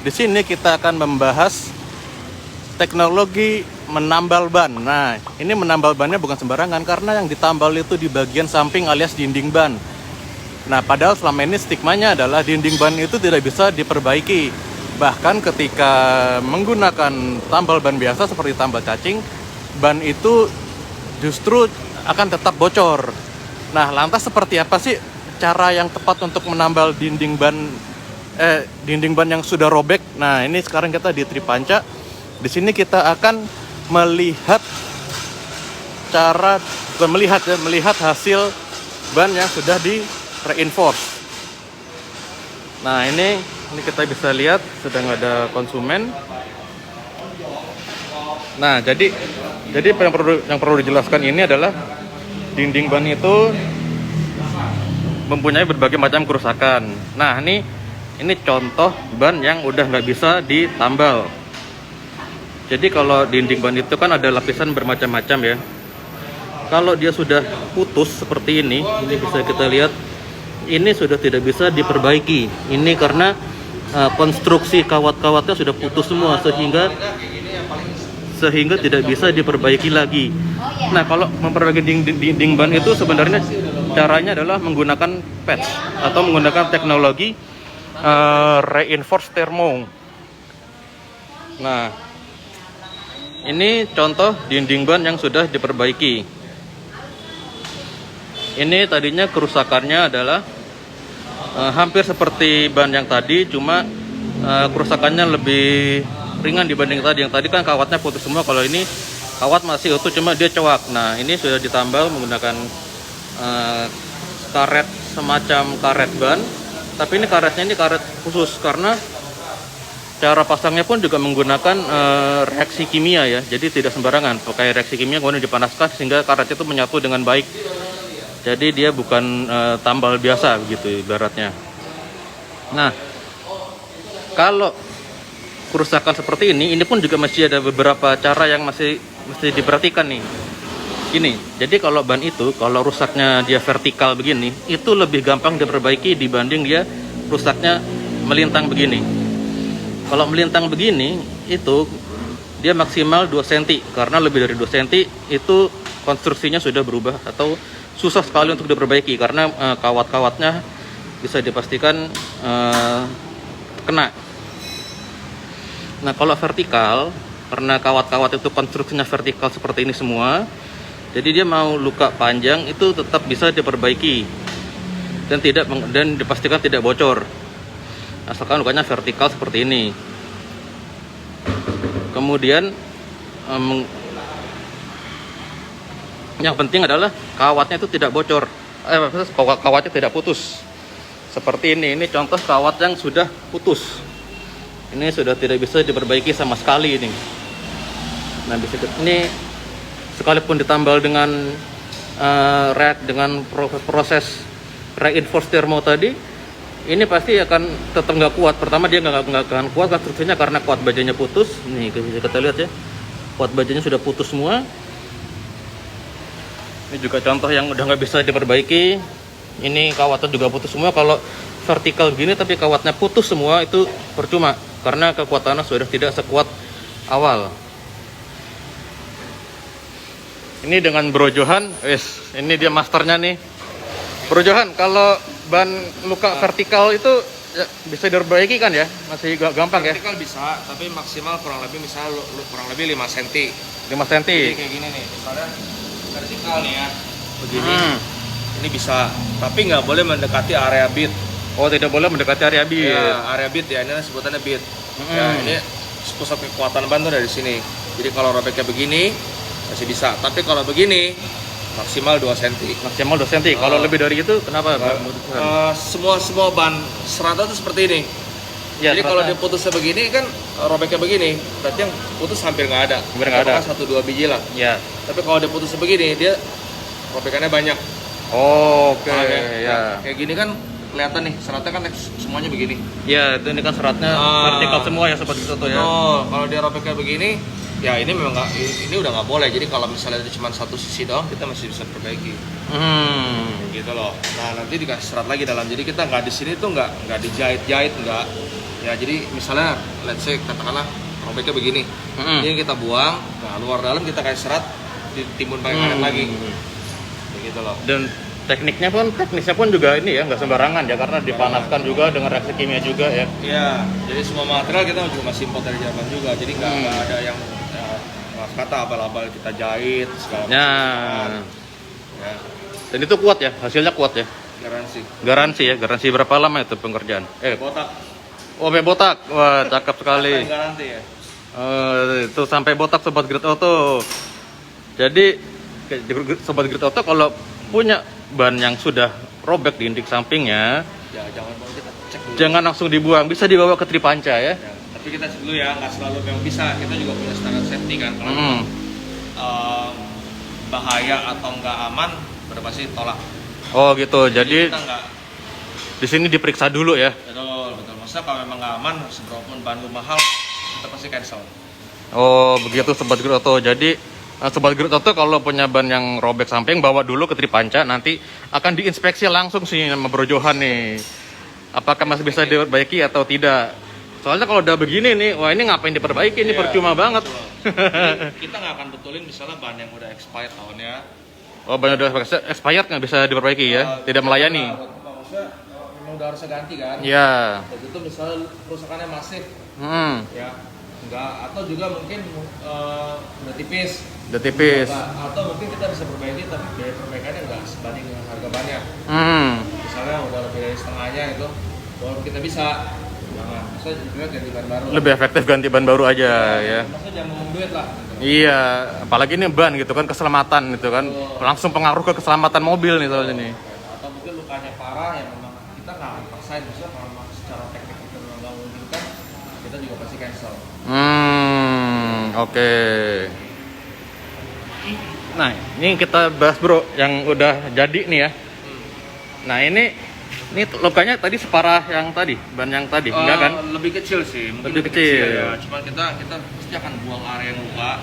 Di sini kita akan membahas teknologi menambal ban. Nah, ini menambal bannya bukan sembarangan karena yang ditambal itu di bagian samping alias dinding ban. Nah, padahal selama ini stigmanya adalah dinding ban itu tidak bisa diperbaiki. Bahkan ketika menggunakan tambal ban biasa seperti tambal cacing, ban itu justru akan tetap bocor. Nah, lantas seperti apa sih cara yang tepat untuk menambal dinding ban yang sudah robek? Nah, ini sekarang kita di Tripanca. Di sini kita akan melihat hasil ban yang sudah di reinforce. Nah, ini kita bisa lihat sedang ada konsumen. Nah, jadi yang perlu dijelaskan ini adalah dinding ban itu mempunyai berbagai macam kerusakan. Nah, ini contoh ban yang udah nggak bisa ditambal. Jadi kalau dinding ban itu kan ada lapisan bermacam-macam ya. Kalau dia sudah putus seperti ini bisa kita lihat, ini sudah tidak bisa diperbaiki. Ini karena konstruksi kawat-kawatnya sudah putus semua sehingga tidak bisa diperbaiki lagi. Nah, kalau memperbaiki dinding ban itu sebenarnya caranya adalah menggunakan patch atau menggunakan teknologi reinforced thermo. Nah, ini contoh dinding ban yang sudah diperbaiki. Ini tadinya kerusakannya adalah hampir seperti ban yang tadi, cuma kerusakannya lebih ringan dibanding tadi. Yang tadi kan kawatnya putus semua, kalau ini kawat masih utuh cuma dia cowak. Nah, ini sudah ditambal menggunakan karet semacam karet ban, tapi ini karetnya karet khusus karena cara pasangnya pun juga menggunakan reaksi kimia ya. Jadi tidak sembarangan pakai reaksi kimia kemudian dipanaskan sehingga karet itu menyatu dengan baik. Jadi dia bukan tambal biasa begitu ibaratnya. Nah, kalau kerusakan seperti ini pun juga masih ada beberapa cara yang mesti diperhatikan nih. Ini, jadi kalau ban itu, kalau rusaknya dia vertikal begini, itu lebih gampang diperbaiki dibanding dia rusaknya melintang begini. Kalau melintang begini, itu dia maksimal 2 cm, karena lebih dari 2 cm itu konstruksinya sudah berubah atau susah sekali untuk diperbaiki karena kawat-kawatnya bisa dipastikan kena. Nah, kalau vertikal, karena kawat-kawat itu konstruksinya vertikal seperti ini semua, jadi dia mau luka panjang itu tetap bisa diperbaiki dan dipastikan tidak bocor, asalkan lukanya vertikal seperti ini. Kemudian yang penting adalah kawatnya itu tidak bocor, kawatnya tidak putus. Seperti ini contoh kawat yang sudah putus. Ini sudah tidak bisa diperbaiki sama sekali ini. Nah, ini sekalipun ditambal dengan dengan proses reinforced thermo tadi, ini pasti akan tetap nggak kuat. Pertama dia nggak akan kuat konstruksinya karena kuat bajanya putus. Nih bisa kita lihat ya, kuat bajanya sudah putus semua. Ini juga contoh yang udah nggak bisa diperbaiki. Ini kawatnya juga putus semua. Kalau vertikal gini tapi kawatnya putus semua itu percuma karena kekuatannya sudah tidak sekuat awal. Ini dengan Bro Johan, ini dia masternya nih. Bro Johan, kalau ban luka vertikal itu ya, bisa diperbaiki kan ya? Masih gampang vertikal ya? Vertikal bisa, tapi maksimal kurang lebih misalnya kurang lebih 5 cm. 5 cm. Jadi kayak gini nih, misalnya vertikal nih ya. Begini. Ini bisa, tapi nggak boleh mendekati area bit. Oh, tidak boleh mendekati area bit. Ya, area bit ya, ini sebutannya bit. Ya, ini pusat kekuatan ban tuh dari sini. Jadi kalau robeknya begini masih bisa, tapi kalau begini maksimal 2 cm. Maksimal 2 cm. Kalau lebih dari itu kenapa? Semua ban serata itu seperti ini. Ya, jadi kalau dia putusnya begini kan robeknya begini, berarti yang putus hampir nggak ada. Hampir nggak ada. 1-2 biji lah. Ya. Tapi kalau dia putusnya begini, dia robekannya banyak. Oh, oke. Ya. Kayak gini kan kelihatan nih seratnya kan semuanya begini. Ya, ini kan seratnya vertikal semua ya Sobat Grid Auto ya. Kalau dia robek kayak begini, ya ini memang nggak, ini udah nggak boleh. Jadi kalau misalnya itu cuma satu sisi doang, kita masih bisa perbaiki. Gitu loh. Nah nanti dikasih serat lagi dalam. Jadi kita nggak di sini tuh nggak dijahit-jahit nggak. Ya jadi misalnya, let's say katakanlah robeknya begini, ini kita buang, nah luar dalam kita kasih serat, ditimbun pakai karet lagi. Gitu loh. Dan teknisnya pun juga ini ya nggak sembarangan ya, karena dipanaskan juga dengan reaksi kimia juga ya. Iya, jadi semua material kita juga masih import dari Jerman juga, jadi nggak ada yang maaf kata abal-abal kita jahit segala macam. Ya. Dan itu kuat ya, hasilnya kuat ya. Garansi berapa lama itu pengerjaan? Botak. Oh, sampai botak, wah cakep sekali. Garansi ya. Itu sampai botak Sobat Grid Auto. Jadi Sobat Grid Auto kalau punya ban yang sudah robek di indik sampingnya, Ya jangan kita cek dulu. jangan langsung dibuang, bisa dibawa ke Tripanca ya. Ya, tapi kita cek dulu ya, nggak selalu memang bisa. Kita juga punya standar safety kan. Kalau bahaya atau nggak aman, udah pasti tolak. Oh gitu, jadi kita nggak. di sini diperiksa dulu ya. Betul. Maksudnya kalau memang nggak aman, seberapapun bahan lu mahal, kita pasti cancel. Oh begitu Sobat Grid Auto. Jadi Sobat Grid Auto kalau punya ban yang robek samping, bawa dulu ke Tripanca, nanti akan diinspeksi langsung sih sama Bro Johan nih, apakah masih bisa diperbaiki atau tidak. Soalnya kalau udah begini nih, wah ini ngapain diperbaiki, ini percuma banget. Kita nggak akan betulin misalnya ban yang udah expired tahunnya. Oh, ban udah expired nggak bisa diperbaiki ya, tidak melayani. Maksudnya memang udah harusnya ganti kan. Iya. Begitu misalnya kerusakannya masif, ya enggak, atau juga mungkin udah tipis. Udah tipis. Atau mungkin kita bisa perbaiki tapi biaya perbaikannya nggak sebanding dengan harga bannya. Misalnya udah lebih dari setengahnya itu, baru kita bisa. Jangan, maksudnya juga ganti ban baru. Lebih efektif ganti ban baru aja ya. Maksudnya jangan ngomong duit lah. Iya, apalagi ini ban gitu kan, keselamatan gitu kan, langsung pengaruh ke keselamatan mobil nih soalnya nih. Atau mungkin lukanya parah yang memang kita nggak akan paksain, maksudnya kalau memang secara teknik itu memang nggak memungkinkan, kita juga pasti cancel. Oke. Nah, ini kita bahas Bro yang udah jadi nih ya. Nah ini lukanya tadi separah yang tadi, ban yang tadi, enggak kan? Lebih kecil sih, mungkin lebih kecil ya. Cuman kita pasti akan buang area yang luka,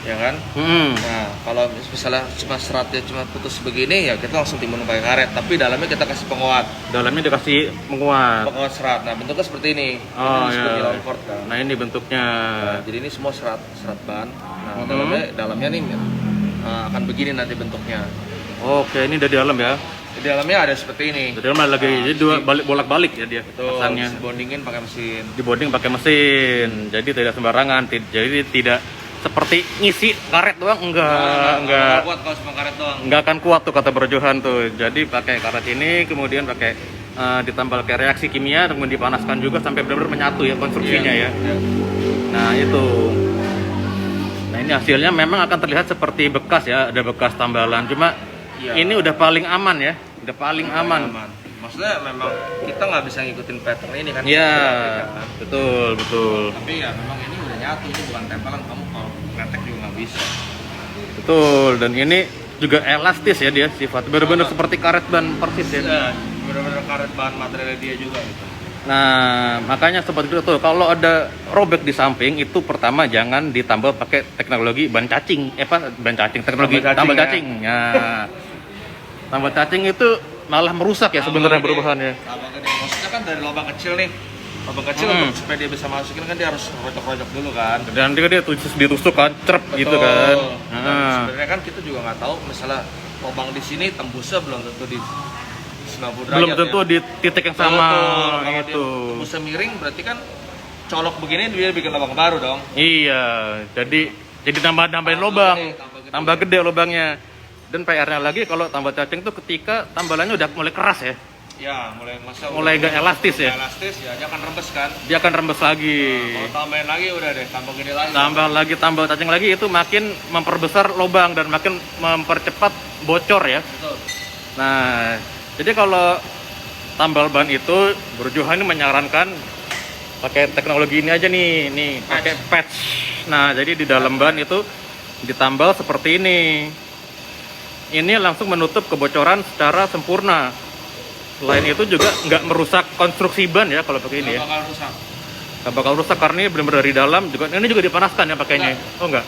ya kan? Nah, kalau misalnya cuma seratnya cuma putus begini, ya kita langsung timbun pakai karet. Tapi dalamnya kita kasih penguat. Dalamnya dikasih penguat. Penguat serat. Nah, bentuknya seperti ini. Oh ini ya. kan? Nah ini bentuknya. Nah, jadi ini semua serat ban. Nah, dalamnya nih akan begini nanti bentuknya. Oke, ini dari dalam ya. Di dalamnya ada seperti ini. Dari dalam lagi, jadi dua bolak-balik ya dia. Betul. Pasangnya. Dibondingin pakai mesin. Dibonding pakai mesin. Jadi tidak sembarangan. Jadi tidak seperti ngisi karet doang, enggak kuat kalau cuma karet doang. Enggak akan kuat tuh kata Bro Johan tuh. Jadi pakai karet ini, kemudian pakai ditambah kayak reaksi kimia, kemudian dipanaskan juga sampai benar-benar menyatu ya konstruksinya ya. Nah itu. Nah ini hasilnya memang akan terlihat seperti bekas ya, ada bekas tambalan. Cuma ini udah paling aman ya, udah paling aman. Maksudnya memang kita nggak bisa ngikutin pattern ini kan? Iya, betul. Tapi ya memang ini udah nyatu, ini bukan tempelan, kamu kalau ngetek juga nggak bisa. Betul, dan ini juga elastis ya dia sifat, benar-benar seperti karet ban persis ya. Iya, benar-benar karet bahan materialnya dia juga gitu. Nah, makanya seperti itu tuh, kalau ada robek di samping itu pertama jangan ditambal pakai teknologi ban cacing, teknologi tambal cacing. Nah, tambal cacing itu malah merusak ya sebenarnya perubahannya. Tambah gede, maksudnya kan dari lubang kecil nih, untuk supaya dia bisa masukin kan dia harus rojok-rojok dulu kan. Dan nanti kan dia ditusuk kan, cerep gitu kan. Sebenarnya kan kita juga nggak tahu, misalnya lubang di sini tembusnya belum tentu di 90 derajat, belum tentu ya. Di titik yang sama. Kalau itu tembusnya miring berarti kan colok begini dia bikin lubang baru dong. Iya, jadi nambahin lubang, tambah gede lubangnya. Dan PR-nya lagi kalau tambal cacing tuh ketika tambalannya udah mulai keras ya. Ya, mulai gak elastis ya. Elastis ya, dia akan rembes kan. Dia akan rembes lagi. Nah, kalau tambahin lagi udah deh, tambah gede lagi. Tambal cacing lagi itu makin memperbesar lubang dan makin mempercepat bocor ya. Betul. Nah, jadi kalau tambal ban itu Bro Johan ini menyarankan pakai teknologi ini aja nih pakai patch. Nah, jadi di dalam ban itu ditambal seperti ini. Ini langsung menutup kebocoran secara sempurna. Selain itu juga nggak merusak konstruksi ban ya kalau pakai ini ya. Nggak bakal rusak. Nggak bakal rusak karena ini benar-benar dari dalam juga. Ini juga dipanaskan ya pakainya. Oh enggak.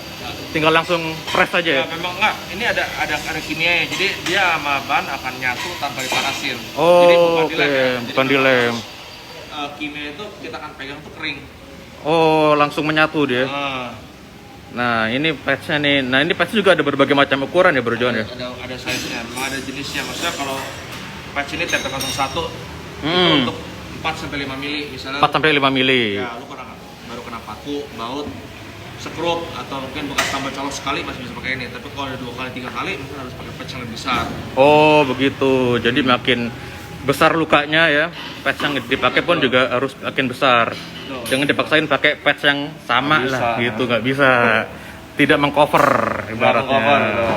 Tinggal langsung press aja ya. Ya, memang enggak. Ini ada kimia ya. Jadi dia sama ban akan nyatu tanpa dipanasin. Oh, Jadi oke. Bukan dilem. Kimia itu kita akan pegang tuh kering. Oh, langsung menyatu dia. Nah, Nah, ini patch-nya nih. Nah, ini patch juga ada berbagai macam ukuran ya, Bro John ya. ada size-nya, memang ada jenisnya. Maksudnya kalau patch ini TP01 itu Hmm. untuk 4 sampai 5 mili misalnya. 4 sampai 5 mili. Ya, lu baru kena paku, baut, sekrup atau mungkin bekas tambal colok sekali masih bisa pakai ini. Tapi kalau ada 2 kali, 3 kali mungkin harus pakai patch yang lebih besar. Oh, begitu. Jadi makin besar lukanya ya, patch yang dipakai pun juga harus makin besar. Jangan dipaksain pakai patch yang sama Nggak lah, bisa. gitu nggak bisa. Tidak mengcover ibaratnya. Cover, gitu.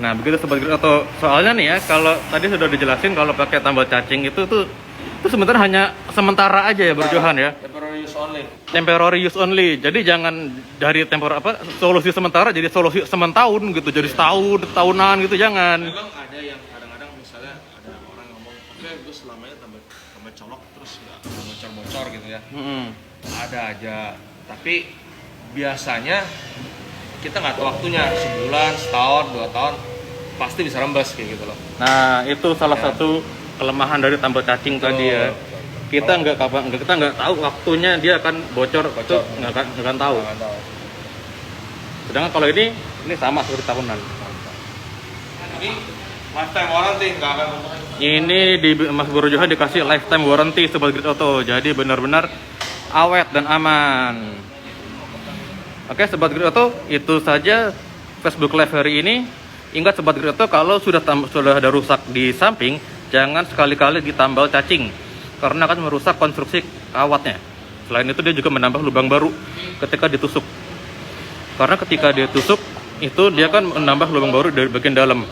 Nah, begitu Sobat Grid Auto. Soalnya nih ya, kalau tadi sudah dijelasin kalau pakai tambal cacing itu sebenarnya hanya sementara aja ya, Bro Johan ya. Temporary use only. Temporary use only. Jadi jangan dari solusi sementara jadi solusi sementahun gitu. Jadi setahun, tahunan gitu jangan. Memang ada yang kadang-kadang misalnya ada orang ngomong, oke gue selamanya tambah colok terus nggak bocor-bocor gitu ya. Ada aja. Tapi biasanya kita nggak tahu waktunya, sebulan, setahun, 2 tahun pasti bisa rembes kayak gitu loh. Nah, itu salah satu kelemahan dari tambal cacing tadi ya. Kita nggak tahu waktunya dia akan bocor. Itu nggak akan tahu. Sedangkan kalau ini sama seperti tahunan. Ini lifetime warranty nggak akan bocor. Ini di Mas Bro Johan dikasih lifetime warranty Sobat Grid Auto. Jadi benar-benar awet dan aman. Oke, Sobat Grid Auto, itu saja Facebook Live hari ini. Ingat Sobat Grid Auto, kalau sudah ada rusak di samping, jangan sekali-kali ditambal cacing karena akan merusak konstruksi kawatnya. Selain itu dia juga menambah lubang baru ketika ditusuk. Karena ketika dia tusuk, itu dia kan menambah lubang baru dari bagian dalam.